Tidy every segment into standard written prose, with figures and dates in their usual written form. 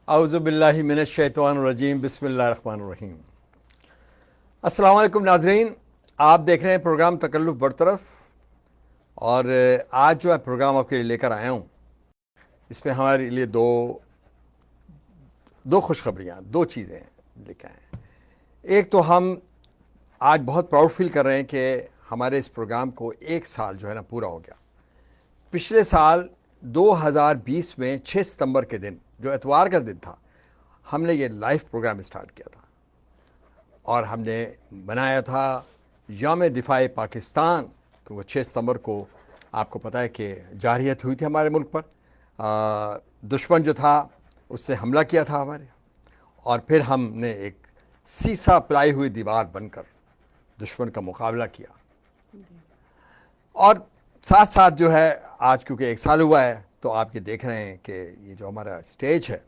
اعوذ باللہ من الشیطان الرجیم، بسم اللہ الرحمن الرحیم۔ السلام علیکم ناظرین، آپ دیکھ رہے ہیں پروگرام تکلف برطرف، اور آج جو ہے پروگرام آپ کے لیے لے کر آیا ہوں، اس میں ہمارے لیے دو خوشخبریاں، دو چیزیں لے کے آئے ہیں۔ ایک تو ہم آج بہت پراؤڈ فیل کر رہے ہیں کہ ہمارے اس پروگرام کو 1 سال جو ہے نا پورا ہو گیا۔ پچھلے سال 2020 میں 6 ستمبر کے دن، جو اتوار کا دن تھا، ہم نے یہ لائیو پروگرام اسٹارٹ کیا تھا، اور ہم نے بنایا تھا یوم دفاع پاکستان، کہ وہ 6 ستمبر کو آپ کو پتہ ہے کہ جارحیت ہوئی تھی ہمارے ملک پر۔ دشمن جو تھا اس نے حملہ کیا تھا ہمارے، اور پھر ہم نے ایک سیسا پلائی ہوئی دیوار بن کر دشمن کا مقابلہ کیا۔ اور ساتھ ساتھ جو ہے آج کیونکہ 1 سال ہوا ہے، تو آپ یہ دیکھ رہے ہیں کہ یہ جو ہمارا اسٹیج ہے،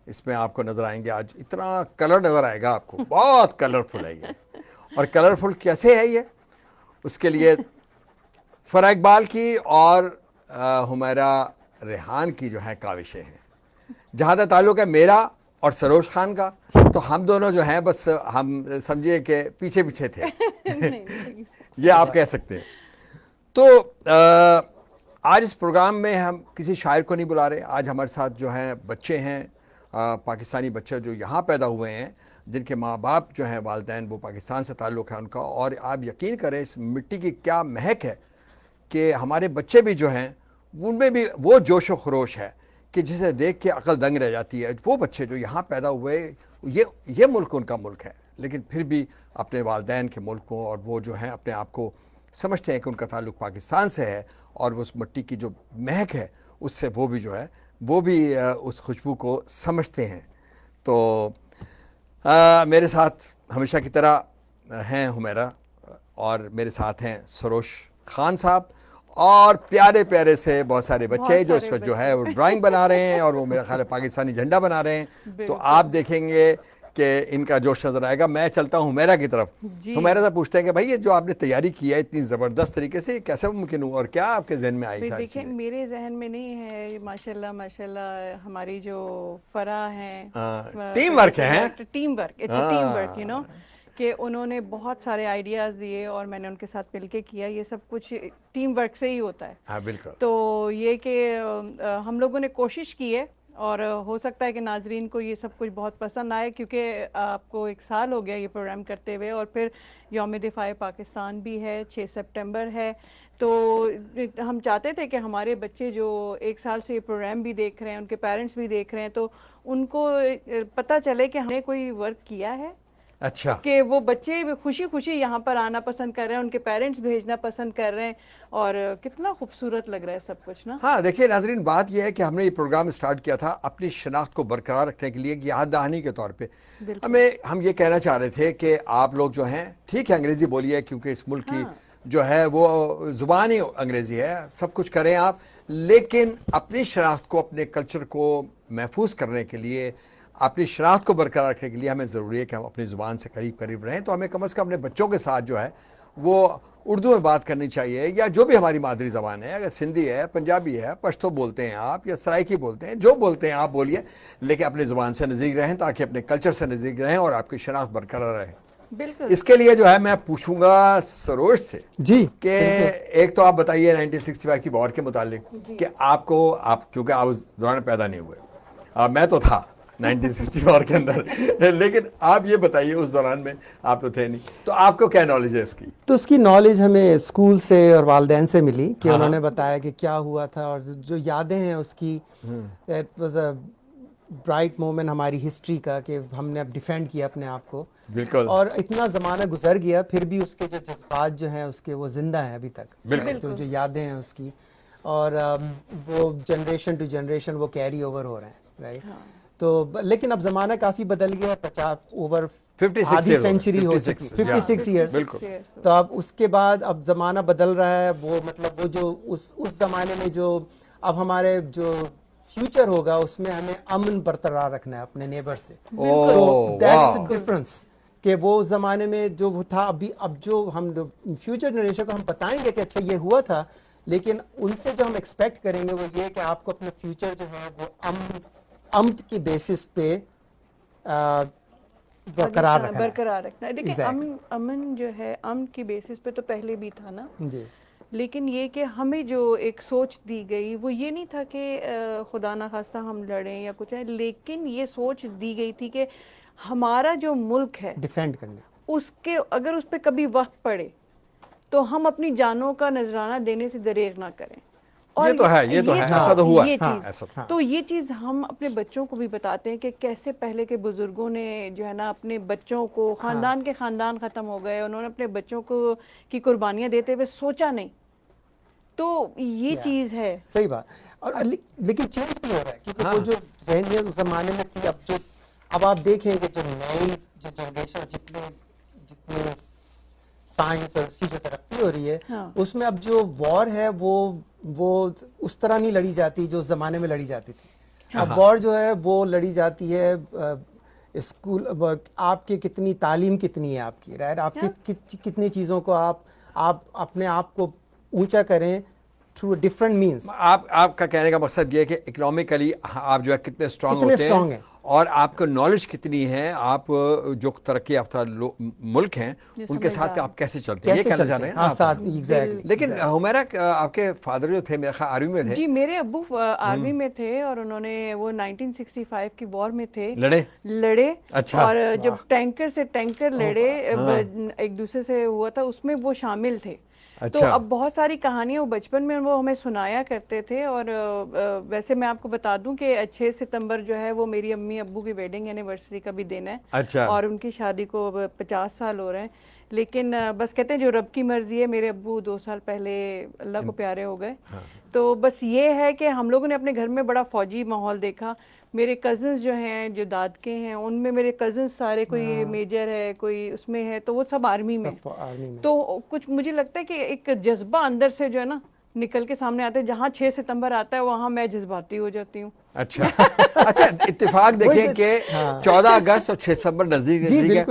اس میں آپ کو نظر آئیں گے آج اتنا کلر نظر آئے گا آپ کو، بہت کلرفل ہے یہ۔ اور کلرفل کیسے ہے یہ، اس کے لیے فرح اقبال کی اور ہمیرا ریحان کی جو ہے کاوشیں ہیں۔ جہاں تک تعلق ہے میرا اور سروش خان کا، تو ہم دونوں جو ہیں بس ہم سمجھیے کہ پیچھے پیچھے تھے، یہ آپ کہہ سکتے ہیں۔ تو آج اس پروگرام میں ہم کسی شاعر کو نہیں بلا رہے۔ آج ہمارے ساتھ جو ہیں بچے ہیں، پاکستانی بچے جو یہاں پیدا ہوئے ہیں، جن کے ماں باپ جو ہیں والدین وہ پاکستان سے تعلق ہے ان کا، اور آپ یقین کریں اس مٹی کی کیا مہک ہے کہ ہمارے بچے بھی جو ہیں ان میں بھی وہ جوش و خروش ہے کہ جسے دیکھ کے عقل دنگ رہ جاتی ہے۔ وہ بچے جو یہاں پیدا ہوئے، یہ ملک ان کا ملک ہے، لیکن پھر بھی اپنے والدین کے ملک کو، اور وہ جو ہیں اپنے آپ کو سمجھتے ہیں کہ ان کا تعلق پاکستان سے ہے، اور اس مٹی کی جو مہک ہے اس سے وہ بھی جو ہے وہ بھی اس خوشبو کو سمجھتے ہیں۔ تو میرے ساتھ ہمیشہ کی طرح ہیں ہمیرا، اور میرے ساتھ ہیں سروش خان صاحب، اور پیارے پیارے سے بہت سارے بچے جو اس وقت جو ہے وہ ڈرائنگ بنا رہے ہیں، اور وہ میرا خیال ہے پاکستانی جھنڈا بنا رہے ہیں۔ تو آپ دیکھیں گے کہ ان کا جوش نظر آئے گا۔ میں چلتا ہوں ہمیرا کی طرف۔ ہمیرا سے پوچھتے ہیں کہ بھائی یہ جو آپ نے تیاری کی ہے اتنی زبردست طریقے سے، کیسے ممکن ہوا، اور کیا آپ کے ذہن میں آئی؟ دیکھیں میرے ذہن میں نہیں ہے، ماشاءاللہ ماشاءاللہ ہماری جو فرح ہیں، ٹیم ورک ہے، team work, it's a team work, you know, کہ انہوں نے بہت سارے آئیڈیاز دیے اور میں نے ان کے ساتھ مل کے کیا۔ یہ سب کچھ ٹیم ورک سے ہی ہوتا ہے۔ ہاں بالکل۔ تو یہ کہ ہم لوگوں نے کوشش کی ہے، اور ہو سکتا ہے کہ ناظرین کو یہ سب کچھ بہت پسند آئے، کیونکہ آپ کو 1 سال ہو گیا یہ پروگرام کرتے ہوئے، اور پھر یوم دفاع پاکستان بھی ہے، 6 سپٹمبر ہے۔ تو ہم چاہتے تھے کہ ہمارے بچے جو 1 سال سے یہ پروگرام بھی دیکھ رہے ہیں، ان کے پیرنٹس بھی دیکھ رہے ہیں، تو ان کو پتہ چلے کہ ہم نے کوئی ورک کیا ہے، اچھا، کہ وہ بچے خوشی خوشی یہاں پر آنا پسند کر رہے ہیں، ان کے پیرنٹس بھیجنا پسند کر رہے ہیں، اور کتنا خوبصورت لگ رہا ہے سب کچھ نا۔ ہاں دیکھیے ناظرین، بات یہ ہے کہ ہم نے یہ پروگرام اسٹارٹ کیا تھا اپنی شناخت کو برقرار رکھنے کے لیے، یاد دہانی کے طور پہ۔ ہم یہ کہنا چاہ رہے تھے کہ آپ لوگ جو ہیں ٹھیک ہے انگریزی بولیے، کیونکہ اس ملک کی جو ہے وہ زبان ہی انگریزی ہے، سب کچھ کریں آپ، لیکن اپنی شناخت کو، اپنے کلچر کو محفوظ کرنے کے لیے، اپنی شناخت کو برقرار رکھنے کے لیے ہمیں ضروری ہے کہ ہم اپنی زبان سے قریب رہیں۔ تو ہمیں کم از کم اپنے بچوں کے ساتھ جو ہے وہ اردو میں بات کرنی چاہیے، یا جو بھی ہماری مادری زبان ہے، اگر سندھی ہے، پنجابی ہے، پشتو بولتے ہیں آپ، یا سرائکی بولتے ہیں، جو بولتے ہیں آپ بولیے، لیکن اپنی زبان سے نزدیک رہیں تاکہ اپنے کلچر سے نزدیک رہیں اور آپ کی شناخت برقرار رہے۔ بالکل۔ اس کے لیے جو ہے میں پوچھوں گا سروش سے جی کہ ایک تو آپ بتائیے 1965 کی وار کے متعلق کہ آپ کیونکہ آپ اس دوران پیدا نہیں ہوئے، میں تو تھا 1964 کے اندر، لیکن آپ یہ بتائیے اس دوران میں آپ تو تھے نہیں، تو آپ کو کیا نالج ہے اس کی؟ تو اس کی نالج ہمیں اسکول سے اور والدین سے ملی، کہ انہوں نے بتایا کہ کیا ہوا تھا، اور جو یادیں ہیں اس کی، it was a bright moment ہماری ہسٹری کا، کہ ہم نے اب ڈیفینڈ کیا اپنے آپ کو۔ بالکل۔ اور اتنا زمانہ گزر گیا پھر بھی اس کے جو جذبات جو ہیں اس کے وہ زندہ ہیں ابھی تک، جو یادیں ہیں اس کی، اور وہ جنریشن ٹو جنریشن وہ کیری اوور ہو رہے ہیں، رائٹ۔ تو لیکن اب زمانہ کافی بدل گیا، 50 آدھی سینچری ہو چکی، 56 ایئرس۔ تو اب اس کے بعد اب زمانہ بدل رہا ہے، وہ مطلب وہ جو اس زمانے میں جو اب ہمارے جو فیوچر ہوگا اس میں ہمیں امن برقرار رکھنا ہے اپنے نیبر سے۔ تو دیٹس ڈفرنس، کہ وہ زمانے میں جو وہ تھا، اب جو ہم فیوچر جنریشن کو ہم بتائیں گے کہ اچھا یہ ہوا تھا، لیکن ان سے جو ہم ایکسپیکٹ کریں گے وہ یہ کہ آپ کو اپنا فیوچر جو ہے وہ امن امن کی بیسس پہ برقرار رکھنا ہے. برقرار رکھنا ہے. دیکھیں امن جو ہے امن کی بیسس پہ تو پہلے بھی تھا نا, جی, لیکن یہ کہ ہمیں جو ایک سوچ دی گئی وہ یہ نہیں تھا کہ خدا نخواستہ ہم لڑیں یا کچھ ہے, لیکن یہ سوچ دی گئی تھی کہ ہمارا جو ملک ہے ڈیفینڈ کرنا, اس کے اگر اس پہ کبھی وقت پڑے تو ہم اپنی جانوں کا نذرانہ دینے سے دریغ نہ کریں. یہ تو ہے, یہ تو ہے, ایسا تو ہوا, یہ ہاں چیز ایسا تو یہ چیز ہم اپنے بچوں کو بھی بتاتے ہیں کہ کیسے پہلے کے بزرگوں نے جو ہے نا اپنے بچوں کو, خاندان کے خاندان ختم ہو گئے, انہوں نے اپنے بچوں کو کی قربانیاں دیتے ہوئے سوچا نہیں. تو یہ چیز ہے صحیح بات. اور لیکن چینج بھی ہو رہا ہے کیونکہ وہ جو ذہنیت اس زمانے میں تھی, اب آپ دیکھیں کہ جو نئی جو جنریشن جتنے سائنس اور اس کی جو ترقی ہو رہی ہے اس میں اب جو وار ہے وہ اس طرح نہیں لڑی جاتی جو اس زمانے میں لڑی جاتی تھی. اب وار جو ہے وہ لڑی جاتی ہے اسکول, آپ کی کتنی تعلیم کتنی ہے آپ کی, رائٹ, آپ کی کتنی چیزوں کو آپ اپنے آپ کو اونچا کریں تھرو ڈفرنٹ مینس. آپ کا کہنے کا مقصد یہ ہے کہ اکنامکلی آپ جو ہے کتنے اسٹرانگ ہوتے ہیں اور آپ کو نالج کتنی ہے, آپ جو ترقی یافتہ ملک ہیں ان کے ساتھ آپ کیسے چلتے ہیں, یہ کہنا چاہ رہے ہیں. لیکن حمیرہ آپ کے فادر جو تھے میرے خیال آرمی میں تھے. جی, میرے ابو آرمی میں تھے اور انہوں نے وہ 1965 کی وار میں تھے, لڑے. اور جب ٹینکر سے ٹینکر لڑے ایک دوسرے سے ہوا تھا, اس میں وہ شامل تھے. تو اب بہت ساری کہانیاں وہ بچپن میں وہ ہمیں سنایا کرتے تھے. اور ویسے میں آپ کو بتا دوں کہ 6 ستمبر جو ہے وہ میری امی ابو کی ویڈنگ اینیورسری کا بھی دن ہے, اور ان کی شادی کو 50 سال ہو رہے ہیں. لیکن بس کہتے ہیں جو رب کی مرضی ہے, میرے ابو 2 سال پہلے اللہ کو پیارے ہو گئے. تو بس یہ ہے کہ ہم لوگوں نے اپنے گھر میں بڑا فوجی ماحول دیکھا. میرے کزنز جو ہیں جو دادکے ہیں ان میں میرے کزنز سارے, کوئی میجر ہے کوئی اس میں ہے, تو وہ سب آرمی میں. تو کچھ مجھے لگتا ہے کہ ایک جذبہ اندر سے جو ہے نا نکل کے سامنے آتا ہے. جہاں 6 ستمبر آتا ہے وہاں میں جذباتی ہو جاتی ہوں. اچھا اتفاق دیکھیں کہ 14 اگست اور 6 ستمبر نزدیک ہے,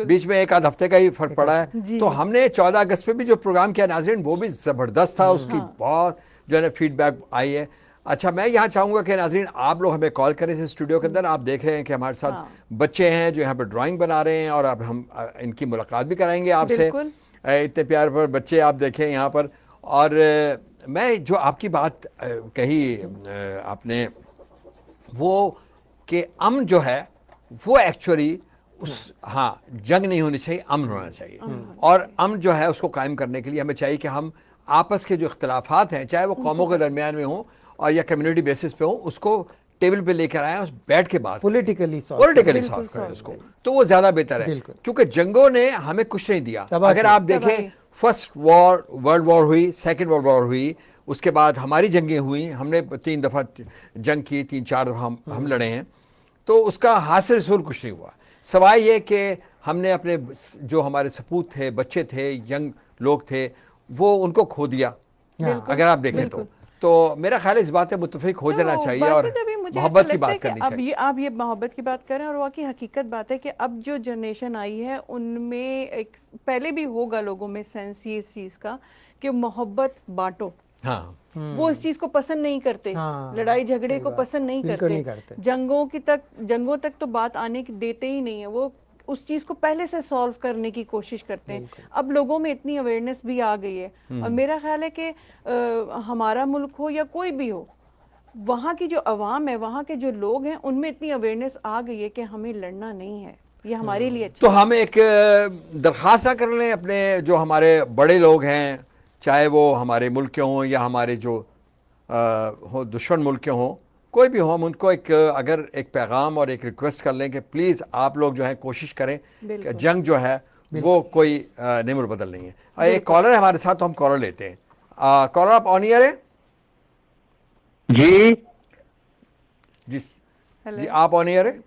بیچ میں ایک آدھ ہفتے کا ہی فرق پڑا ہے. تو ہم نے 14 اگست پہ بھی جو پروگرام کیا ناظرین وہ بھی زبردست تھا, اس کی بہت جو ہے نا فیڈ بیک آئی ہے. اچھا, میں یہاں چاہوں گا کہ ناظرین آپ لوگ ہمیں کال کریں. اسٹوڈیو کے اندر آپ دیکھ رہے ہیں کہ ہمارے ساتھ بچے ہیں جو یہاں پہ ڈرائنگ بنا رہے ہیں, اور اب ہم ان کی ملاقات بھی کرائیں گے آپ سے. اتنے پیار پر بچے آپ دیکھیں یہاں پر. اور میں جو آپ کی بات کہی آپ نے وہ کہ امن جو ہے وہ ایکچولی جنگ نہیں ہونی چاہیے, امن ہونا چاہیے. اور امن جو ہے اس کو قائم کرنے کے لیے ہمیں چاہیے کہ ہم آپس کے جو اختلافات ہیں چاہے وہ قوموں کے درمیان میں ہوں اور یا کمیونٹی بیسس پہ ہوں, اس کو ٹیبل پہ لے کر آئیں اور بیٹھ کے بات پولیٹیکلی سالو کریں اس کو, تو وہ زیادہ بہتر ہے. کیونکہ جنگوں نے ہمیں کچھ نہیں دیا. اگر آپ دیکھیں فرسٹ ورلڈ وار ہوئی, سیکنڈ ورلڈ وار ہوئی, اس کے بعد ہماری جنگیں ہوئیں, ہم نے 3 دفعہ جنگ کی, 3-4 دفعہ ہم لڑے ہیں. تو اس کا حاصل حصول کچھ نہیں ہوا, سوائے یہ کہ ہم نے اپنے جو ہمارے سپوت تھے, بچے تھے, ینگ لوگ تھے, وہ ان کو کھو دیا. اگر آپ دیکھیں تو میرا خیال ہے اس بات پہ متفق ہو جانا چاہیے اور محبت کی بات کرنی چاہیے. آپ یہ محبت کی بات کریں, اور واقعی حقیقت بات ہے کہ اب جو جنریشن آئی ہے ان میں ایک پہلے بھی ہوگا لوگوں میں سینس یہ اس چیز کا کہ محبت بانٹو. وہ اس چیز کو پسند نہیں کرتے, لڑائی جھگڑے کو پسند نہیں کرتے, جنگوں تک تو بات آنے کی دیتے ہی نہیں ہے. وہ اس چیز کو پہلے سے سالو کرنے کی کوشش کرتے ہیں. اب لوگوں میں اتنی اویئرنیس بھی آ گئی ہے, اور میرا خیال ہے کہ ہمارا ملک ہو یا کوئی بھی ہو, وہاں کی جو عوام ہے, وہاں کے جو لوگ ہیں, ان میں اتنی اویئرنیس آ گئی ہے کہ ہمیں لڑنا نہیں ہے, یہ ہمارے لیے اچھا. تو ہم ایک درخواست کر لیں اپنے جو ہمارے بڑے لوگ ہیں, چاہے وہ ہمارے ملک کے ہوں یا ہمارے جو دشمن ملک کے ہوں, کوئی بھی ہو, ہم ان کو اگر ایک پیغام اور ایک ریکویسٹ کر لیں کہ پلیز آپ لوگ جو ہے کوشش کریں کہ جنگ جو ہے وہ کوئی نعم البدل نہیں ہے. ایک کالر ہے ہمارے ساتھ, تو ہم کالر لیتے ہیں. کالر آپ آن ایئر ہیں؟ جی آپ آن ایئر ہیں.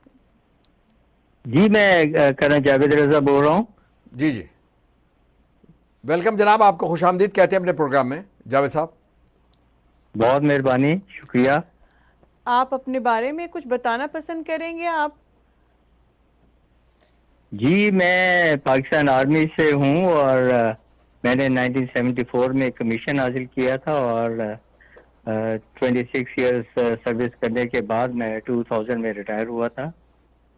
جی میں کرن جاوید رضا بول رہا ہوں. جی ویلکم جناب, آپ کو خوش آمدید کہتے ہیں اپنے پروگرام میں. جاوید صاحب بہت مہربانی, شکریہ. آپ اپنے بارے میں کچھ بتانا پسند کریں گے آپ؟ جی میں پاکستان آرمی سے ہوں, اور میں نے 1974 میں کمیشن حاصل کیا تھا, اور 26 ایئرس سروس کرنے کے بعد میں 2000 میں ریٹائر ہوا تھا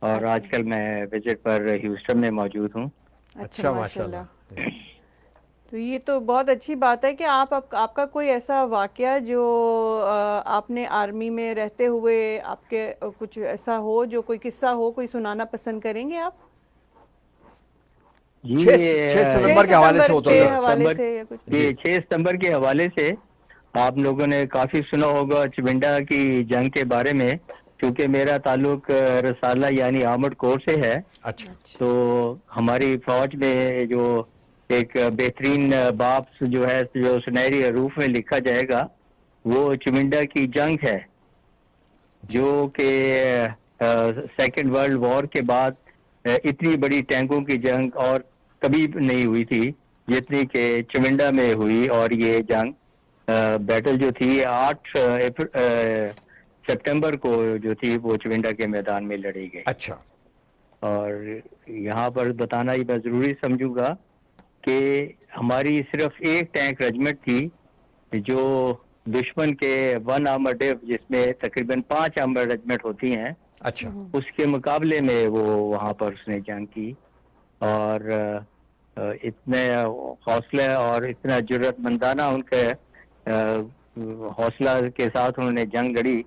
اور آج کل میں وزٹ پر ہیوسٹن میں موجود ہوں. اچھا ماشاءاللہ. تو یہ تو بہت اچھی بات ہے کہ آپ کا کوئی ایسا واقعہ جو آپ نے آرمی میں رہتے ہوئے آپ کے کچھ ایسا ہو جو کوئی قصہ ہو کوئی سنانا پسند کریں گے آپ؟ جی 6 ستمبر کے حوالے سے ہوتا ہے. 6 ستمبر کے حوالے سے آپ لوگوں نے کافی سنا ہوگا چمنڈا کی جنگ کے بارے میں, کیونکہ میرا تعلق رسالہ یعنی آرمڈ کور سے ہے. اچھا. تو ہماری فوج میں جو ایک بہترین باب جو ہے جو سنہری حروف میں لکھا جائے گا وہ چمنڈا کی جنگ ہے, جو کہ سیکنڈ ورلڈ وار کے بعد اتنی بڑی ٹینکوں کی جنگ اور کبھی نہیں ہوئی تھی جتنی کہ چمنڈا میں ہوئی. اور یہ جنگ بیٹل جو تھی 8 سپٹمبر کو جو تھی وہ چمنڈا کے میدان میں لڑی گئی. اچھا. اور یہاں پر بتانا ہی میں ضروری سمجھوں گا کہ ہماری صرف ایک ٹینک ریجمنٹ تھی جو دشمن کے 1 آرمر ڈیو جس میں تقریباً 5 آرمر ریجمنٹ ہوتی ہیں, اچھا. اس کے مقابلے میں وہ وہاں پر اس نے جنگ کی. اور اتنے حوصلے اور اتنا جرت مندانہ ان کے حوصلہ کے ساتھ انہوں نے جنگ لڑی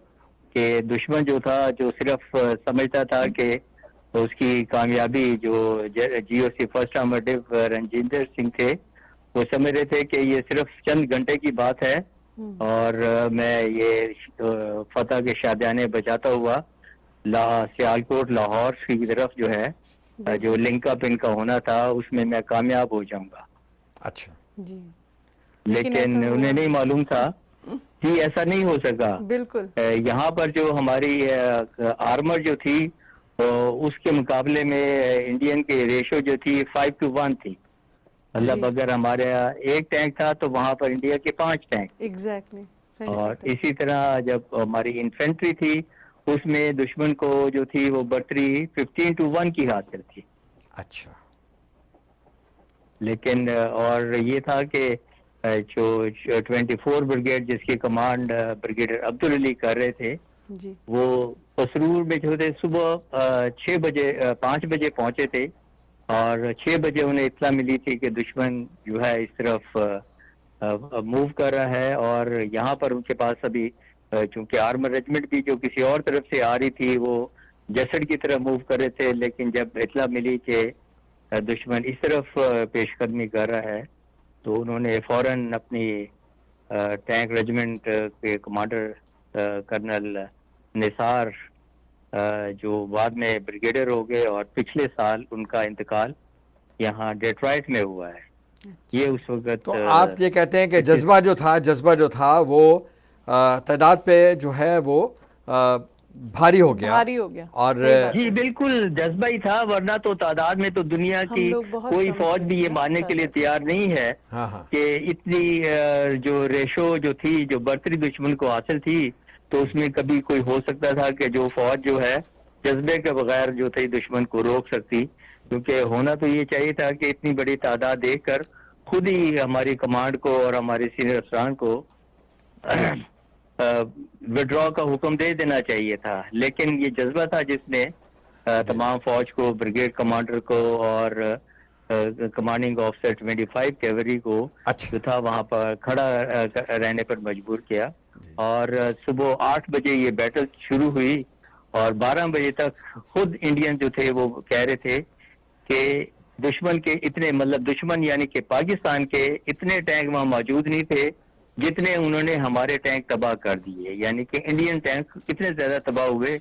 کہ دشمن جو تھا جو صرف سمجھتا تھا کہ اس کی کامیابی جو جی او سی فرسٹ آرمر ڈیو رنجیندر سنگھ تھے وہ سمجھ رہے تھے کہ یہ صرف چند گھنٹے کی بات ہے اور میں یہ فتح کے شادیانے بجاتا ہوا سیالکوٹ لاہور کی طرف جو ہے جو لنک اپ ان کا ہونا تھا اس میں کامیاب ہو جاؤں گا. اچھا جی. لیکن انہیں نہیں معلوم تھا کہ ایسا نہیں ہو سکا. بالکل. یہاں پر جو ہماری آرمر جو تھی اس کے مقابلے میں انڈین کی ریشو جو تھی 5-1 تھی. مطلب اگر ہمارے ایک ٹینک تھا تو وہاں پر انڈیا کے 5 ٹینک. ایگزیکٹلی. اور اسی طرح جب ہماری انفینٹری تھی اس میں دشمن کو جو تھی وہ برتری 15-1 کی حاصل تھی. اچھا. لیکن اور یہ تھا کہ جو 24 بریگیڈ جس کی کمانڈ بریگیڈر عبدالعلی کر رہے تھے وہ پسرور میں جو تھے صبح 5 بجے پہنچے تھے اور 6 بجے انہیں اطلاع ملی تھی کہ دشمن جو ہے اس طرف موو کر رہا ہے. اور یہاں پر ان کے پاس ابھی چونکہ آرمر ریجمنٹ بھی جو کسی اور طرف سے آ رہی تھی وہ جسڑ کی طرف موو کر رہے تھے, لیکن جب اطلاع ملی کہ دشمن اس طرف پیش قدمی کر رہا ہے تو انہوں نے فوراً اپنی ٹینک ریجمنٹ کے کمانڈر کرنل نثار جو بعد میں بریگیڈر ہو گئے اور پچھلے سال ان کا انتقال یہاں ڈیٹرائٹ میں ہوا ہے. یہ اس وقت تو آپ یہ کہتے ہیں کہ جذبہ جو تھا وہ تعداد پہ جو ہے وہ بھاری ہو گیا. اور جی بالکل جذبہ ہی تھا, ورنہ تو تعداد میں تو دنیا کی کوئی فوج بھی یہ ماننے کے لیے تیار نہیں ہے کہ اتنی جو ریشو جو تھی جو برتری دشمن کو حاصل تھی تو اس میں کبھی کوئی ہو سکتا تھا کہ جو فوج جو ہے جذبے کے بغیر جو تھی دشمن کو روک سکتی. کیونکہ ہونا تو یہ چاہیے تھا کہ اتنی بڑی تعداد دیکھ کر خود ہی ہماری کمانڈ کو اور ہمارے سینئر افسران کو وڈرا کا حکم دے دینا چاہیے تھا. لیکن یہ جذبہ تھا جس نے تمام فوج کو, بریگیڈ کمانڈر کو اور کمانڈنگ آفیسر 25 کیوری کو جو تھا وہاں پر کھڑا رہنے پر مجبور کیا. اور صبح 8 بجے یہ بیٹل شروع ہوئی اور 12 بجے تک خود انڈین جو تھے وہ کہہ رہے تھے کہ دشمن کے اتنے مطلب دشمن یعنی کہ پاکستان کے اتنے ٹینک وہاں موجود نہیں تھے جتنے انہوں نے ہمارے ٹینک تباہ کر دیے. یعنی کہ انڈین ٹینک کتنے زیادہ تباہ ہوئے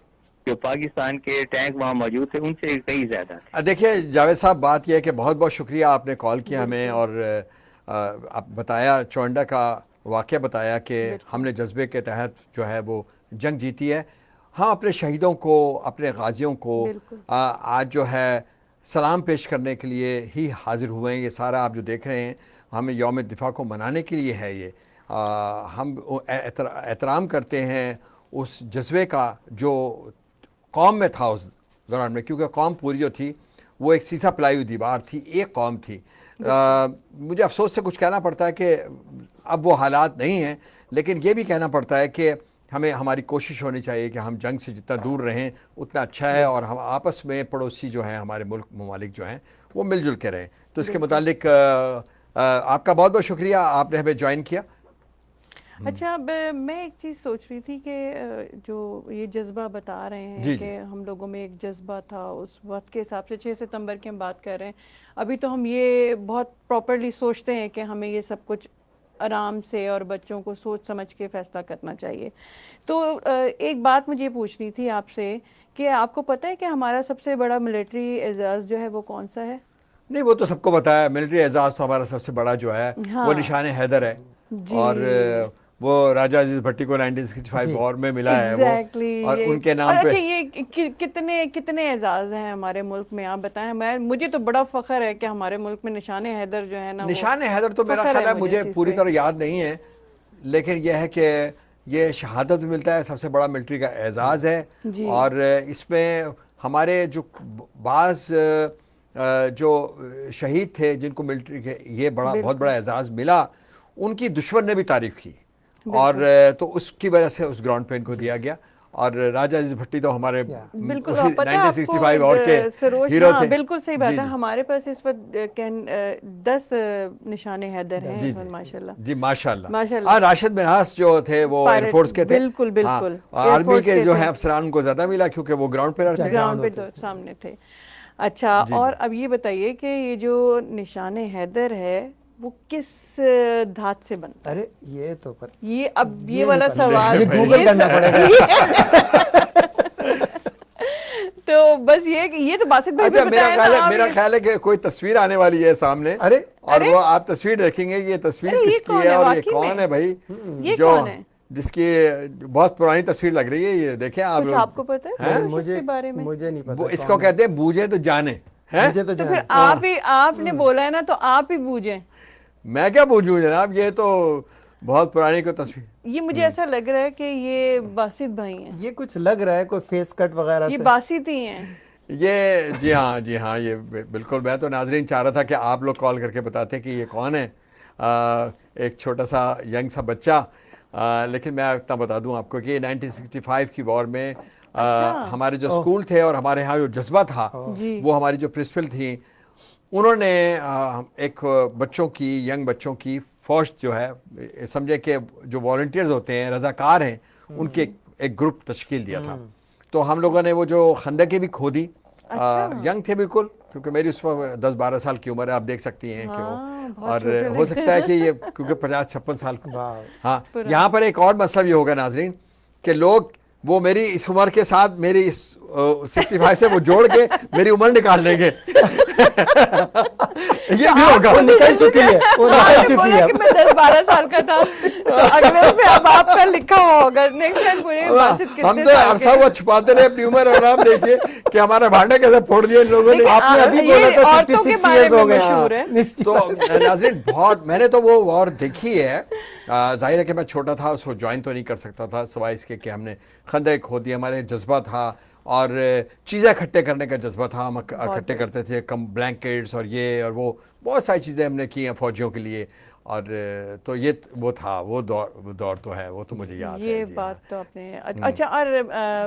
جو پاکستان کے ٹینک وہاں موجود تھے ان سے کئی زیادہ تھے. دیکھیے جاوید صاحب بات یہ ہے کہ بہت بہت شکریہ آپ نے کال کیا ہمیں اور آپ بتایا چونڈا کا واقعہ بتایا کہ ہم نے جذبے کے تحت جو ہے وہ جنگ جیتی ہے. ہم اپنے شہیدوں کو اپنے غازیوں کو آج جو ہے سلام پیش کرنے کے لیے ہی حاضر ہوئے ہیں. یہ سارا آپ جو دیکھ رہے ہیں ہمیں یوم دفاع کو منانے کے لیے ہے. یہ ہم احترام کرتے ہیں اس جذبے کا جو قوم میں تھا اس دوران میں, کیونکہ قوم پوری جو تھی وہ ایک سیسا پلائی ہوئی دیوار تھی, ایک قوم تھی. مجھے افسوس سے کچھ کہنا پڑتا ہے کہ اب وہ حالات نہیں ہیں, لیکن یہ بھی کہنا پڑتا ہے کہ ہمیں ہماری کوشش ہونی چاہیے کہ ہم جنگ سے جتنا دور رہیں اتنا اچھا ہے, اور ہم آپس میں پڑوسی جو ہیں ہمارے ملک ممالک جو ہیں وہ مل جل کے رہیں. تو اس کے متعلق آپ کا بہت بہت شکریہ, آپ نے ہمیں جوائن کیا. اچھا, اب میں ایک چیز سوچ رہی تھی کہ جو یہ جذبہ بتا رہے ہیں کہ ہم لوگوں میں ایک جذبہ تھا اس وقت کے حساب سے 6 ستمبر کی ہم بات کر رہے ہیں, ابھی تو ہم یہ بہت پراپرلی سوچتے ہیں کہ ہمیں یہ سب کچھ آرام سے اور بچوں کو سوچ سمجھ کے فیصلہ کرنا چاہیے. تو ایک بات مجھے پوچھنی تھی آپ سے کہ آپ کو پتہ ہے کہ ہمارا سب سے بڑا ملٹری اعزاز جو ہے وہ کون سا ہے؟ نہیں, وہ تو سب کو پتا ہے, ملٹری اعزاز تو ہمارا سب سے بڑا جو ہے وہ نشان حیدر ہے, اور وہ راجہ عزیز بھٹی کو 1965 وار میں ملا ہے وہ, اور ان کے نام پہ. اچھا, یہ کتنے اعزاز ہیں ہمارے ملک میں, آپ بتائیں. مجھے تو بڑا فخر ہے کہ ہمارے ملک میں نشان حیدر جو ہے نا, نشان حیدر تو میرا خیال ہے مجھے پوری طرح یاد نہیں ہے, لیکن یہ ہے کہ یہ شہادت بھی ملتا ہے, سب سے بڑا ملٹری کا اعزاز ہے. اور اس میں ہمارے جو بعض جو شہید تھے جن کو ملٹری کے یہ بہت بڑا اعزاز ملا, ان کی دشمن نے بھی تعریف کی, اور تو اس کی وجہ سے اس گراؤنڈ پہ ان کو دیا گیا. اور راجہ عزیز بھٹی تو ہمارے 1965 وار کے ہیرو تھے. بالکل صحیح بات ہے. ہمارے پاس اس وقت 10 نشان حیدر ہیں ماشاءاللہ. جی ماشاءاللہ. راشد منہاس جو تھے وہ ایئر فورس کے تھے. بالکل. آرمی کے جو ہیں افسران کو زیادہ ملا کیونکہ وہ گراؤنڈ پہ رہتے, گراؤنڈ پہ سامنے تھے. اچھا, اور اب یہ بتائیے کہ یہ جو نشان حیدر ہے وہ کس دھات سے بنتا ہے؟ ارے یہ تو یہ اب یہ والا سوال یہ گوگل کرنا پڑے گا. تو بس یہ تو باسط بھائی اچھا, میرا خیال ہے کہ کوئی تصویر آنے والی ہے سامنے, اور وہ آپ تصویر دیکھیں گے. یہ تصویر کس کی ہے اور یہ کون ہے بھائی, جو جس کی بہت پرانی تصویر لگ رہی ہے. یہ دیکھیں آپ کو پتہ ہے مجھے نہیں پتا. اس کو کہتے ہیں بوجھے تو جانے. تو پھر آپ نے بولا ہے نا, تو آپ ہی بوجھیں. میں کیا بوجھوں جناب, یہ تو بہت پرانی کوئی تصویر. یہ مجھے ایسا لگ رہا ہے کہ یہ باسط بھائی ہیں. یہ کچھ لگ رہا ہے کوئی فیس کٹ وغیرہ سے. یہ باسط ہی ہیں یہ. جی ہاں, یہ بالکل. میں تو ناظرین چاہ رہا تھا کہ آپ لوگ کال کر کے بتاتے کہ یہ کون ہے. ایک چھوٹا سا ینگ سا بچہ, لیکن میں اتنا بتا دوں آپ کو کہ 1965 کی وار میں ہمارے جو اسکول تھے اور ہمارے ہاں جو جذبہ تھا, وہ ہماری جو پرنسپل تھیں, انہوں نے ایک ینگ بچوں کی فوج جو ہے, سمجھے کہ جو والنٹیئرز ہوتے ہیں, رضاکار ہیں, ان کے ایک گروپ تشکیل دیا تھا. تو ہم لوگوں نے وہ جو خندقیں بھی کھودی. ینگ تھے بالکل, کیونکہ میری اس وقت 10-12 سال کی عمر ہے, آپ دیکھ سکتی ہیں کہ وہ, اور ہو سکتا ہے کہ یہ کیونکہ 50-56 سال. ہاں, یہاں پر ایک اور مسئلہ بھی ہوگا ناظرین کہ لوگ وہ میری اس عمر کے ساتھ میری اس 65 سے وہ جوڑ کے میری عمر نکال لیں گے. یہ بھی ہوگا. وہ نکل چکی ہے. میں 10-12 سال کا تھا, اگلے پہ اب آپ کا لکھا ہوگا. ہم تو عرصہ وہ چھپاتے رہے اپنی عمر, اور آپ دیکھیے کہ ہمارا بھانڈا کیسے پھوڑ دیا ان لوگوں نے. آپ نے ابھی بولا تھا 56 ایئرز ہو گئے. تو ناظرین بہت, میں نے تو وہ وار دیکھی ہے. ظاہر ہے کہ میں چھوٹا تھا, اس کو جوائن تو نہیں کر سکتا تھا, سوائے اس کے کہ ہم نے خندق کھودی. ہمارے جذبہ تھا اور چیزیں اکٹھے کرنے کا جذبہ تھا. ہم اکٹھے کرتے تھے کم بلینکٹس اور یہ اور وہ بہت ساری چیزیں ہم نے کی ہیں فوجیوں کے لیے. اور تو یہ وہ تھا, وہ دور تو ہے, وہ تو مجھے یاد ہے. یہ بات تو آپ نے. اچھا, اور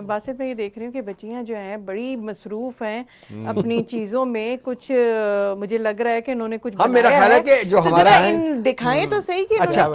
باسط میں یہ دیکھ رہی ہوں کہ بچیاں جو ہیں بڑی مصروف ہیں اپنی چیزوں میں. کچھ مجھے لگ رہا ہے کہ انہوں نے کچھ میرا خیال ہے کہ جو ہمارا دکھائیں تو صحیح کہ